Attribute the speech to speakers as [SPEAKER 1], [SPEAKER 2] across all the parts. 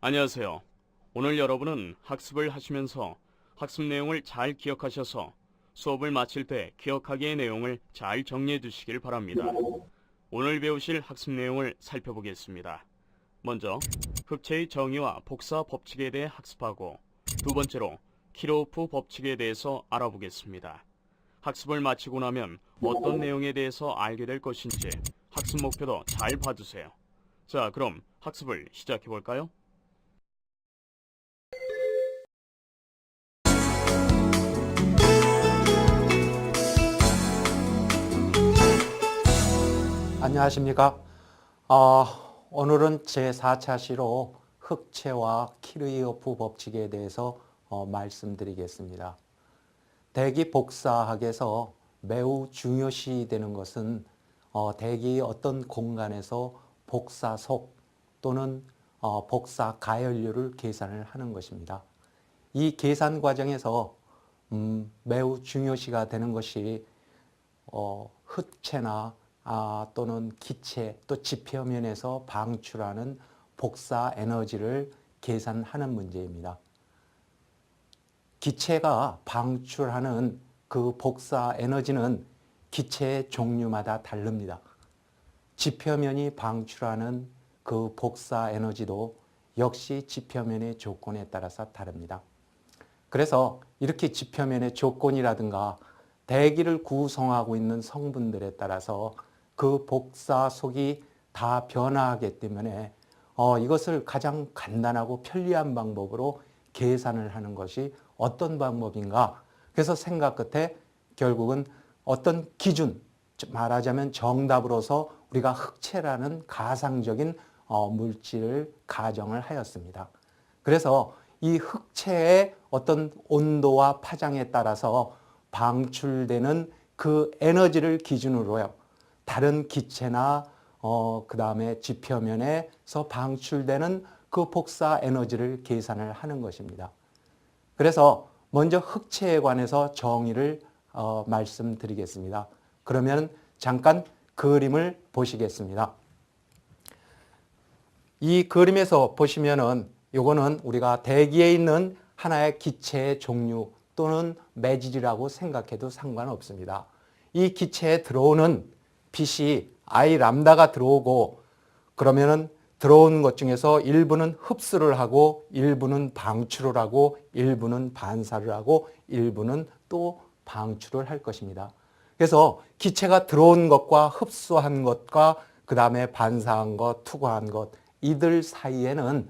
[SPEAKER 1] 안녕하세요. 오늘 여러분은 학습을 하시면서 학습 내용을 잘 기억하셔서 수업을 마칠 때 기억하기의 내용을 잘 정리해 두시길 바랍니다. 오늘 배우실 학습 내용을 살펴보겠습니다. 먼저 흑체의 정의와 복사 법칙에 대해 학습하고, 두 번째로 키르호프 법칙에 대해서 알아보겠습니다. 학습을 마치고 나면 어떤 내용에 대해서 알게 될 것인지 학습 목표도 잘 봐두세요. 자, 그럼 학습을 시작해 볼까요?
[SPEAKER 2] 안녕하십니까. 오늘은 제4차 시로 흑체와 키르호프 법칙에 대해서 말씀드리겠습니다. 대기 복사학에서 매우 중요시 되는 것은 대기 어떤 공간에서 복사속 또는 복사 가열률을 계산을 하는 것입니다. 이 계산 과정에서 매우 중요시가 되는 것이 흑체나 또는 기체 또 지표면에서 방출하는 복사 에너지를 계산하는 문제입니다. 기체가 방출하는 그 복사 에너지는 기체의 종류마다 다릅니다. 지표면이 방출하는 그 복사 에너지도 역시 지표면의 조건에 따라서 다릅니다. 그래서 이렇게 지표면의 조건이라든가 대기를 구성하고 있는 성분들에 따라서 그 복사속이 다 변화하기 때문에 이것을 가장 간단하고 편리한 방법으로 계산을 하는 것이 어떤 방법인가. 그래서 생각 끝에 결국은 어떤 기준, 말하자면 정답으로서 우리가 흑체라는 가상적인 물질을 가정을 하였습니다. 그래서 이 흑체의 어떤 온도와 파장에 따라서 방출되는 그 에너지를 기준으로요, 다른 기체나 그 다음에 지표면에서 방출되는 그 복사 에너지를 계산을 하는 것입니다. 그래서 먼저 흑체에 관해서 정의를 말씀드리겠습니다. 그러면 잠깐 그림을 보시겠습니다. 이 그림에서 보시면은 요거는 우리가 대기에 있는 하나의 기체의 종류 또는 매질이라고 생각해도 상관없습니다. 이 기체에 들어오는 빛이 I 람다가 들어오고, 그러면은 들어온 것 중에서 일부는 흡수를 하고 일부는 방출을 하고 일부는 반사를 하고 일부는 또 방출을 할 것입니다. 그래서 기체가 들어온 것과 흡수한 것과 그 다음에 반사한 것, 투과한 것, 이들 사이에는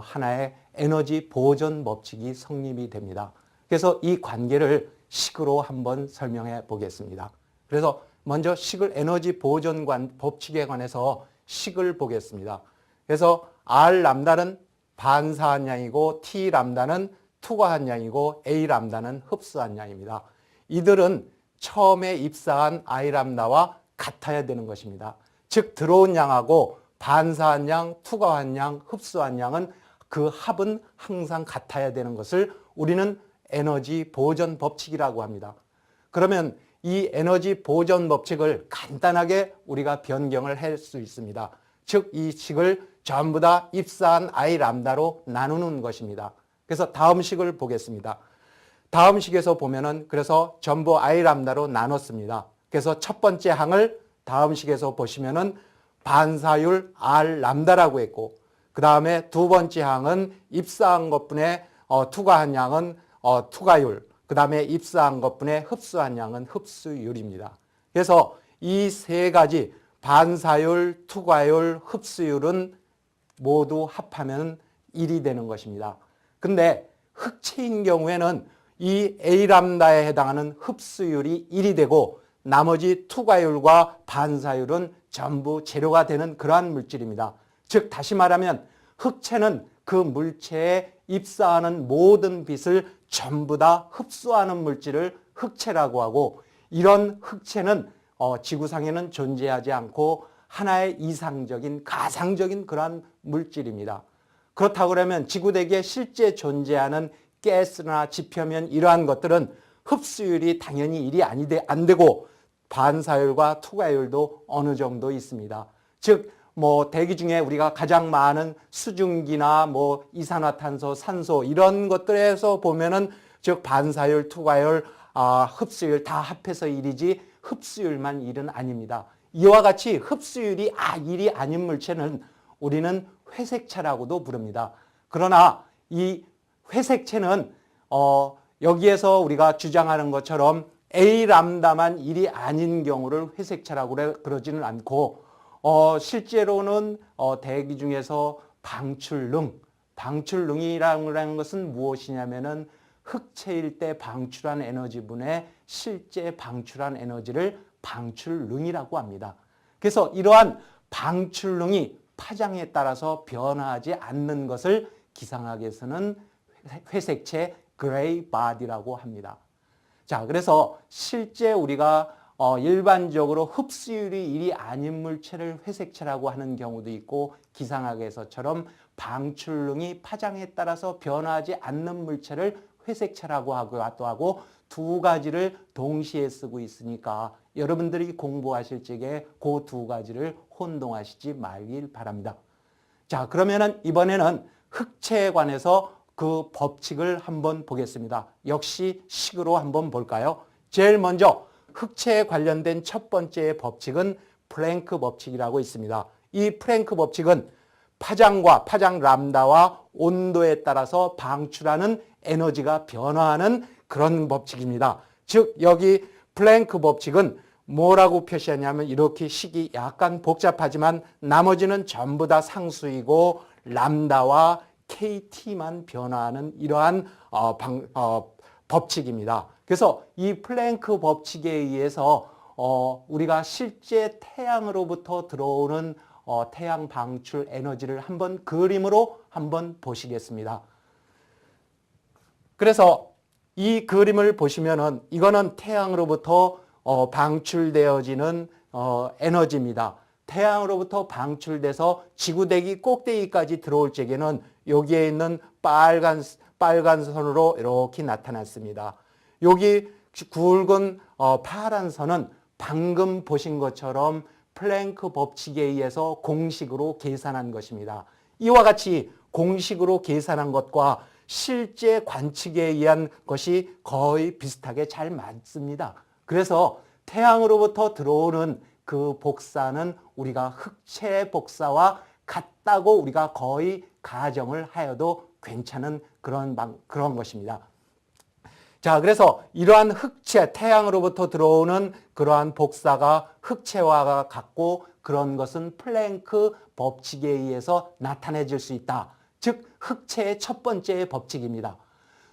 [SPEAKER 2] 하나의 에너지 보존 법칙이 성립이 됩니다. 그래서 이 관계를 식으로 한번 설명해 보겠습니다. 그래서 먼저 식을 에너지 보존 법칙에 관해서 식을 보겠습니다. 그래서 R 람다는 반사한 양이고 T 람다는 투과한 양이고 A 람다는 흡수한 양입니다. 이들은 처음에 입사한 I 람다와 같아야 되는 것입니다. 즉 들어온 양하고 반사한 양, 투과한 양, 흡수한 양은 그 합은 항상 같아야 되는 것을 우리는 에너지 보존 법칙이라고 합니다. 그러면 이 에너지 보존 법칙을 간단하게 우리가 변경을 할 수 있습니다. 즉 이 식을 전부 다 입사한 I 람다로 나누는 것입니다. 그래서 다음 식을 보겠습니다. 다음 식에서 보면은 그래서 전부 I 람다로 나눴습니다. 그래서 첫 번째 항을 다음 식에서 보시면은 반사율 R 람다라고 했고, 그 다음에 두 번째 항은 입사한 것분에 투과한 양은 투과율, 그 다음에 입사한 것분에 흡수한 양은 흡수율입니다. 그래서 이 세 가지 반사율, 투과율, 흡수율은 모두 합하면 1이 되는 것입니다. 근데 흑체인 경우에는 이 A 람다에 해당하는 흡수율이 1이 되고 나머지 투과율과 반사율은 전부 제로가 되는 그러한 물질입니다. 즉 다시 말하면 흑체는 그 물체에 입사하는 모든 빛을 전부 다 흡수하는 물질을 흑체라고 하고, 이런 흑체는 지구상에는 존재하지 않고 하나의 이상적인 가상적인 그러한 물질입니다. 그렇다고 그러면 지구대기에 실제 존재하는 가스나 지표면 이러한 것들은 흡수율이 당연히 1이 안 되고 반사율과 투과율도 어느 정도 있습니다. 즉 뭐 대기 중에 우리가 가장 많은 수증기나 뭐 이산화탄소, 산소 이런 것들에서 보면은 즉 반사율, 투과율, 흡수율 다 합해서 1이지 흡수율만 1은 아닙니다. 이와 같이 흡수율이 1이 아닌 물체는 우리는 회색체라고도 부릅니다. 그러나 이 회색체는 여기에서 우리가 주장하는 것처럼 A 람다만 1이 아닌 경우를 회색체라고 그러지는 않고 실제로는 대기 중에서 방출능이라는 것은 무엇이냐면은 흑체일 때 방출한 에너지분의 실제 방출한 에너지를 방출능이라고 합니다. 그래서 이러한 방출능이 파장에 따라서 변화하지 않는 것을 기상학에서는 회색체 그레이 바디라고 합니다. 자, 그래서 실제 우리가 일반적으로 흡수율이 1이 아닌 물체를 회색체라고 하는 경우도 있고 기상학에서처럼 방출능이 파장에 따라서 변화하지 않는 물체를 회색체라고 하고 두 가지를 동시에 쓰고 있으니까 여러분들이 공부하실 적에 그 두 가지를 혼동하시지 말길 바랍니다. 자, 그러면은 이번에는 흑체에 관해서 그 법칙을 한번 보겠습니다. 역시 식으로 한번 볼까요? 제일 먼저 흑체에 관련된 첫 번째 법칙은 플랭크 법칙이라고 있습니다. 이 플랭크 법칙은 파장과 파장 람다와 온도에 따라서 방출하는 에너지가 변화하는 그런 법칙입니다. 즉 여기 플랭크 법칙은 뭐라고 표시하냐면 이렇게 식이 약간 복잡하지만 나머지는 전부 다 상수이고 람다와 KT만 변화하는 이러한 법칙입니다. 그래서 이 플랭크 법칙에 의해서 우리가 실제 태양으로부터 들어오는 태양 방출 에너지를 한번 그림으로 한번 보시겠습니다. 그래서 이 그림을 보시면은 이거는 태양으로부터 방출되어지는 에너지입니다. 태양으로부터 방출돼서 지구대기 꼭대기까지 들어올 적에는 여기에 있는 빨간 선으로 이렇게 나타났습니다. 여기 굵은 파란 선은 방금 보신 것처럼 플랭크 법칙에 의해서 공식으로 계산한 것입니다. 이와 같이 공식으로 계산한 것과 실제 관측에 의한 것이 거의 비슷하게 잘 맞습니다. 그래서 태양으로부터 들어오는 그 복사는 우리가 흑체 복사와 같다고 우리가 거의 가정을 하여도 괜찮은 그런 것입니다. 자, 그래서 이러한 흑체, 태양으로부터 들어오는 그러한 복사가 흑체와 같고 그런 것은 플랭크 법칙에 의해서 나타내질 수 있다. 즉 흑체의 첫 번째 법칙입니다.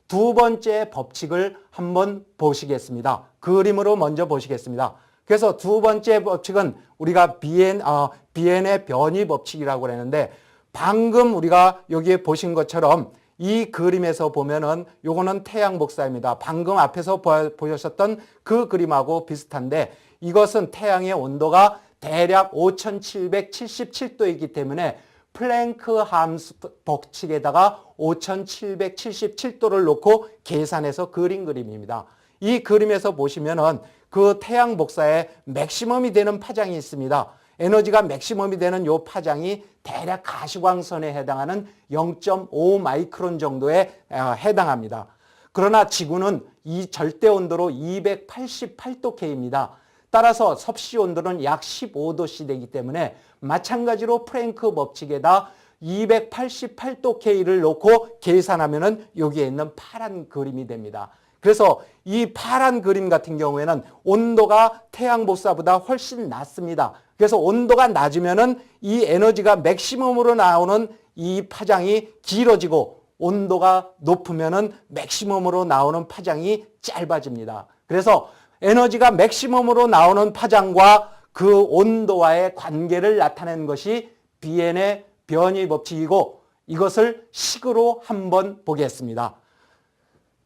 [SPEAKER 2] 두 번째 법칙을 한번 보시겠습니다. 그림으로 먼저 보시겠습니다. 그래서 두 번째 법칙은 우리가 비엔의 변이 법칙이라고 하는데 방금 우리가 여기에 보신 것처럼 이 그림에서 보면은 요거는 태양 복사입니다. 방금 앞에서 보셨던 그 그림하고 비슷한데 이것은 태양의 온도가 대략 5777도이기 때문에 플랭크 함수 법칙에다가 5777도를 놓고 계산해서 그린 그림입니다. 이 그림에서 보시면은 그 태양 복사에 맥시멈이 되는 파장이 있습니다. 에너지가 맥시멈이 되는 이 파장이 대략 가시광선에 해당하는 0.5 마이크론 정도에 해당합니다. 그러나 지구는 이 절대 온도로 288도 K입니다. 따라서 섭씨 온도는 약 15도씨 되기 때문에 마찬가지로 플랭크 법칙에다 288도 K를 놓고 계산하면은 여기에 있는 파란 그림이 됩니다. 그래서 이 파란 그림 같은 경우에는 온도가 태양 복사보다 훨씬 낮습니다. 그래서 온도가 낮으면은 이 에너지가 맥시멈으로 나오는 이 파장이 길어지고 온도가 높으면은 맥시멈으로 나오는 파장이 짧아집니다. 그래서 에너지가 맥시멈으로 나오는 파장과 그 온도와의 관계를 나타내는 것이 비엔의 변이 법칙이고 이것을 식으로 한번 보겠습니다.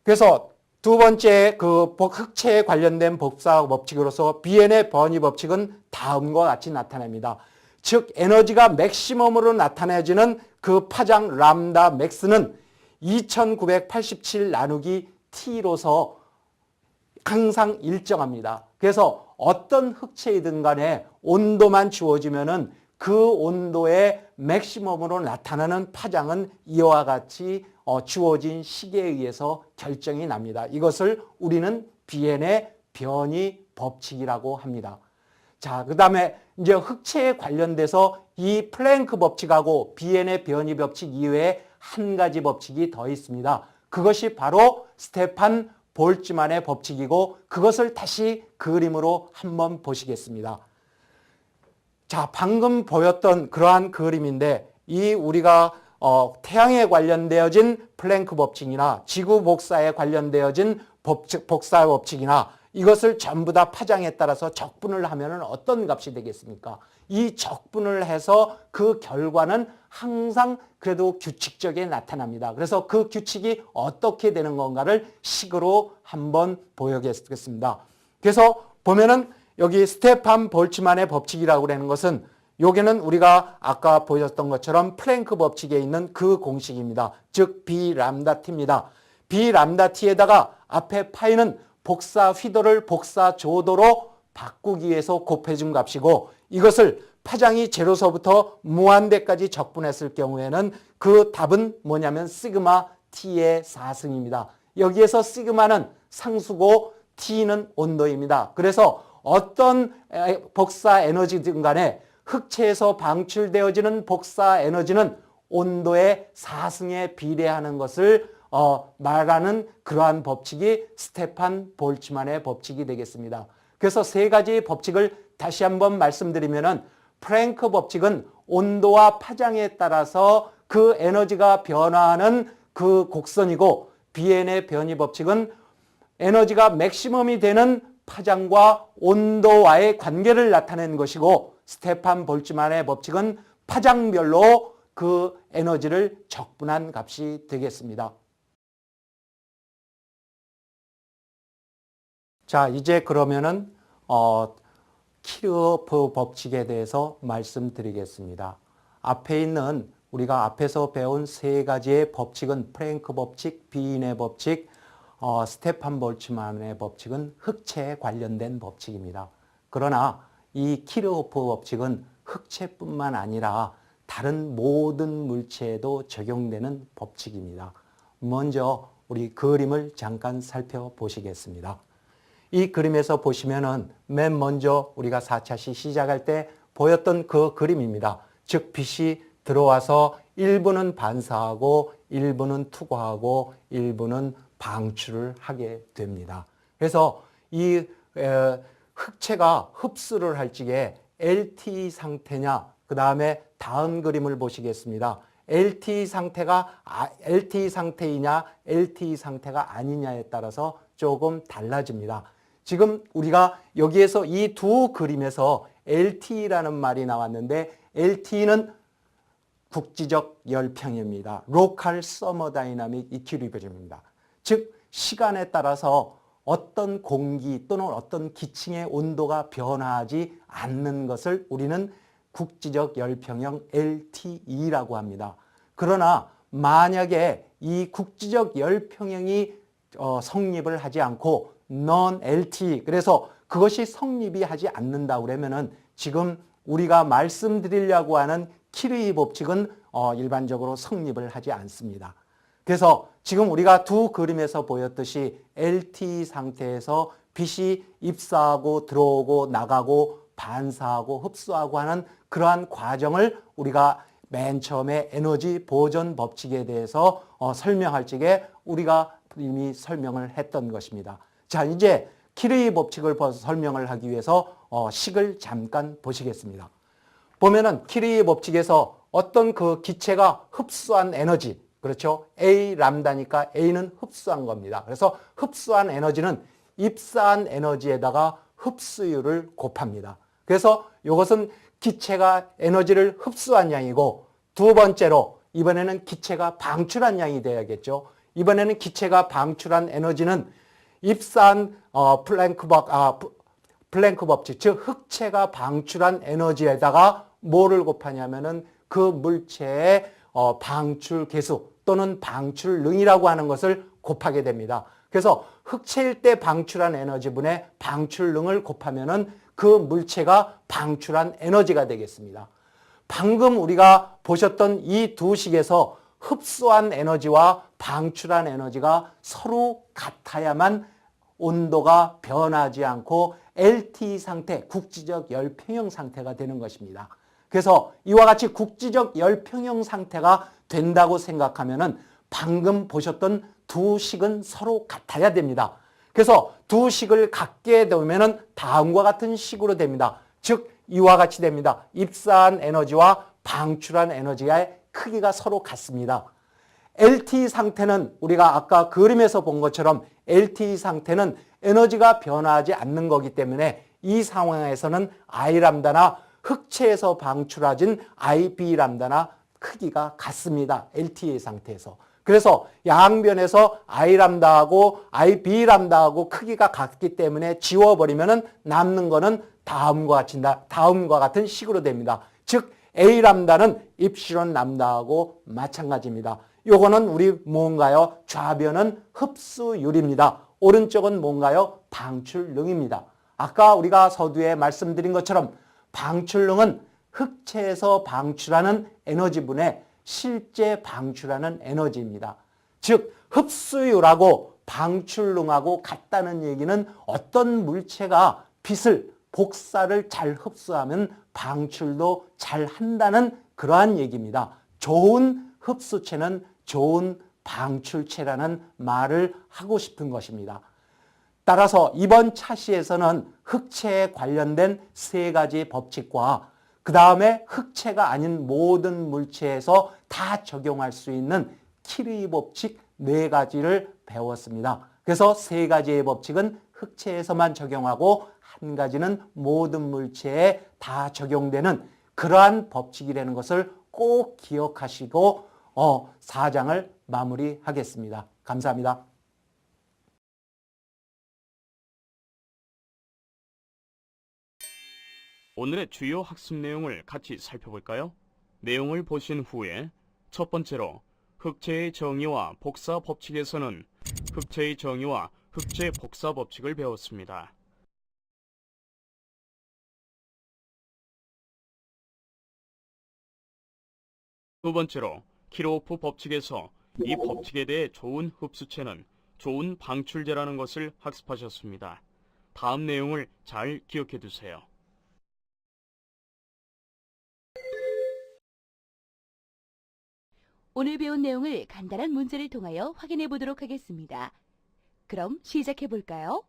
[SPEAKER 2] 그래서 두 번째 그 흑체에 관련된 복사 법칙으로서 비엔의 변이 법칙은 다음과 같이 나타납니다. 즉 에너지가 맥시멈으로 나타내지는 그 파장 람다 맥스는 2987 나누기 T로서 항상 일정합니다. 그래서 어떤 흑체이든 간에 온도만 주어지면은 그 온도의 맥시멈으로 나타나는 파장은 이와 같이 주어진 시계에 의해서 결정이 납니다. 이것을 우리는 비엔의 변이 법칙이라고 합니다. 자, 그 다음에 이제 흑체에 관련돼서 이 플랭크 법칙하고 비엔의 변이 법칙 이외에 한 가지 법칙이 더 있습니다. 그것이 바로 스테판 볼츠만의 법칙이고 그것을 다시 그림으로 한번 보시겠습니다. 자, 방금 보였던 그러한 그림인데 이 우리가 태양에 관련되어진 플랭크 법칙이나 지구 복사에 관련되어진 복사 법칙이나 이것을 전부 다 파장에 따라서 적분을 하면 어떤 값이 되겠습니까? 이 적분을 해서 그 결과는 항상 그래도 규칙적에 나타납니다. 그래서 그 규칙이 어떻게 되는 건가를 식으로 한번 보여드리겠습니다. 그래서 보면은 여기 스테판 볼츠만의 법칙이라고 하는 것은 여기는 우리가 아까 보였던 것처럼 플랭크 법칙에 있는 그 공식입니다. 즉 B 람다 T입니다. B 람다 T에다가 앞에 파이는 복사 휘도를 복사 조도로 바꾸기 위해서 곱해준 값이고 이것을 파장이 제로서부터 무한대까지 적분했을 경우에는 그 답은 뭐냐면 시그마 T의 4승입니다. 여기에서 시그마는 상수고 T는 온도입니다. 그래서 어떤 복사 에너지든 간에 흑체에서 방출되어지는 복사 에너지는 온도의 4승에 비례하는 것을 말하는 그러한 법칙이 스테판 볼츠만의 법칙이 되겠습니다. 그래서 세 가지 법칙을 다시 한번 말씀드리면은 플랭크 법칙은 온도와 파장에 따라서 그 에너지가 변화하는 그 곡선이고 비엔의 변이 법칙은 에너지가 맥시멈이 되는 파장과 온도와의 관계를 나타내는 것이고 스테판 볼츠만의 법칙은 파장별로 그 에너지를 적분한 값이 되겠습니다. 자, 이제 그러면은 키르호프 법칙에 대해서 말씀드리겠습니다. 앞에 있는 우리가 앞에서 배운 세 가지의 법칙은 플랭크 법칙, 비인의 법칙, 스테판 볼츠만의 법칙은 흑체에 관련된 법칙입니다. 그러나 이 키르호프 법칙은 흑체뿐만 아니라 다른 모든 물체에도 적용되는 법칙입니다. 먼저 우리 그림을 잠깐 살펴보시겠습니다. 이 그림에서 보시면은 맨 먼저 우리가 4차시 시작할 때 보였던 그 그림입니다. 즉 빛이 들어와서 일부는 반사하고 일부는 투과하고 일부는 방출을 하게 됩니다. 그래서 이 흑체가 흡수를 할 적에 LT 상태냐, 그 다음에 다음 그림을 보시겠습니다. LT 상태가 LT 상태이냐, LT 상태가 아니냐에 따라서 조금 달라집니다. 지금 우리가 여기에서 이 두 그림에서 LT라는 말이 나왔는데 LT는 국지적 열평입니다. Local Thermodynamic Equilibrium입니다. 즉 시간에 따라서 어떤 공기 또는 어떤 기층의 온도가 변화하지 않는 것을 우리는 국지적 열평형 LTE라고 합니다. 그러나 만약에 이 국지적 열평형이 성립을 하지 않고 non-LTE, 그래서 그것이 성립이 하지 않는다 그러면은 지금 우리가 말씀드리려고 하는 키르히 법칙은 일반적으로 성립을 하지 않습니다. 그래서 지금 우리가 두 그림에서 보였듯이 LTE 상태에서 빛이 입사하고 들어오고 나가고 반사하고 흡수하고 하는 그러한 과정을 우리가 맨 처음에 에너지 보존 법칙에 대해서 설명할 적에 우리가 이미 설명을 했던 것입니다. 자, 이제 키르히 법칙을 설명을 하기 위해서 식을 잠깐 보시겠습니다. 보면은 키르히 법칙에서 어떤 그 기체가 흡수한 에너지, 그렇죠? A 람다니까 A는 흡수한 겁니다. 그래서 흡수한 에너지는 입사한 에너지에다가 흡수율을 곱합니다. 그래서 이것은 기체가 에너지를 흡수한 양이고 두 번째로 이번에는 기체가 방출한 양이 돼야겠죠. 이번에는 기체가 방출한 에너지는 입사한 플랭크 법칙, 즉 흑체가 방출한 에너지에다가 뭐를 곱하냐면은 그 물체의 방출 계수 또는 방출능이라고 하는 것을 곱하게 됩니다. 그래서 흑체일 때 방출한 에너지분의 방출능을 곱하면은 그 물체가 방출한 에너지가 되겠습니다. 방금 우리가 보셨던 이 두 식에서 흡수한 에너지와 방출한 에너지가 서로 같아야만 온도가 변하지 않고 LTE 상태, 국지적 열평형 상태가 되는 것입니다. 그래서 이와 같이 국지적 열평형 상태가 된다고 생각하면은 방금 보셨던 두 식은 서로 같아야 됩니다. 그래서 두 식을 같게 되면은 다음과 같은 식으로 됩니다. 즉 이와 같이 됩니다. 입사한 에너지와 방출한 에너지의 크기가 서로 같습니다. LTE 상태는 우리가 아까 그림에서 본 것처럼 LTE 상태는 에너지가 변화하지 않는 거기 때문에 이 상황에서는 I람다나 흑체에서 방출해진 IB람다나 크기가 같습니다. LTE 상태에서. 그래서 양변에서 I람다하고 IB람다하고 크기가 같기 때문에 지워버리면 남는 거는 다음과 같은 식으로 됩니다. 즉 A람다는 입실론 람다하고 마찬가지입니다. 요거는 우리 뭔가요? 좌변은 흡수율입니다. 오른쪽은 뭔가요? 방출능입니다. 아까 우리가 서두에 말씀드린 것처럼 방출능은 흑체에서 방출하는 에너지분의 실제 방출하는 에너지입니다. 즉 흡수율하고 방출능하고 같다는 얘기는 어떤 물체가 빛을 복사를 잘 흡수하면 방출도 잘 한다는 그러한 얘기입니다. 좋은 흡수체는 좋은 방출체라는 말을 하고 싶은 것입니다. 따라서 이번 차시에서는 흑체에 관련된 세 가지 법칙과 그 다음에 흑체가 아닌 모든 물체에서 다 적용할 수 있는 키르이 법칙 네 가지를 배웠습니다. 그래서 세 가지의 법칙은 흑체에서만 적용하고 한 가지는 모든 물체에 다 적용되는 그러한 법칙이라는 것을 꼭 기억하시고 4장을 마무리하겠습니다. 감사합니다.
[SPEAKER 1] 오늘의 주요 학습 내용을 같이 살펴볼까요? 내용을 보신 후에 첫 번째로 흑체의 정의와 복사 법칙에서는 흑체의 정의와 흑체 복사 법칙을 배웠습니다. 두 번째로 키르호프 법칙에서 이 법칙에 대해 좋은 흡수체는 좋은 방출제라는 것을 학습하셨습니다. 다음 내용을 잘 기억해 두세요.
[SPEAKER 3] 오늘 배운 내용을 간단한 문제를 통하여 확인해 보도록 하겠습니다. 그럼 시작해 볼까요?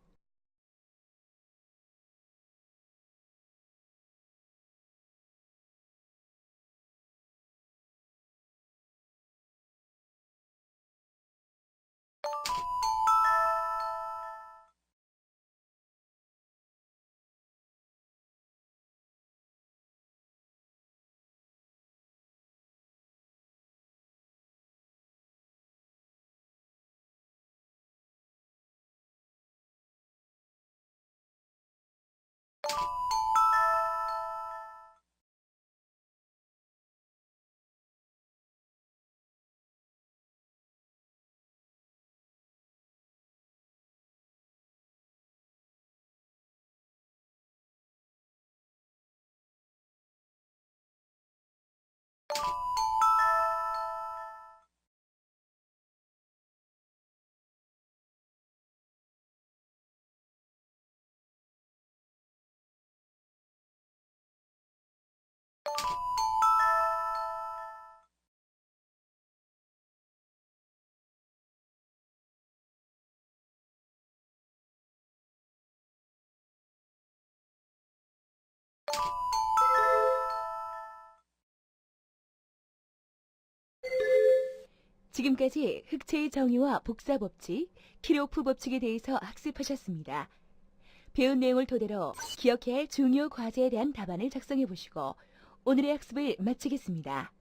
[SPEAKER 3] 지금까지 흑체의 정의와 복사 법칙, 키르호프 법칙에 대해서 학습하셨습니다. 배운 내용을 토대로 기억해야 할 중요 과제에 대한 답안을 작성해 보시고 오늘의 학습을 마치겠습니다.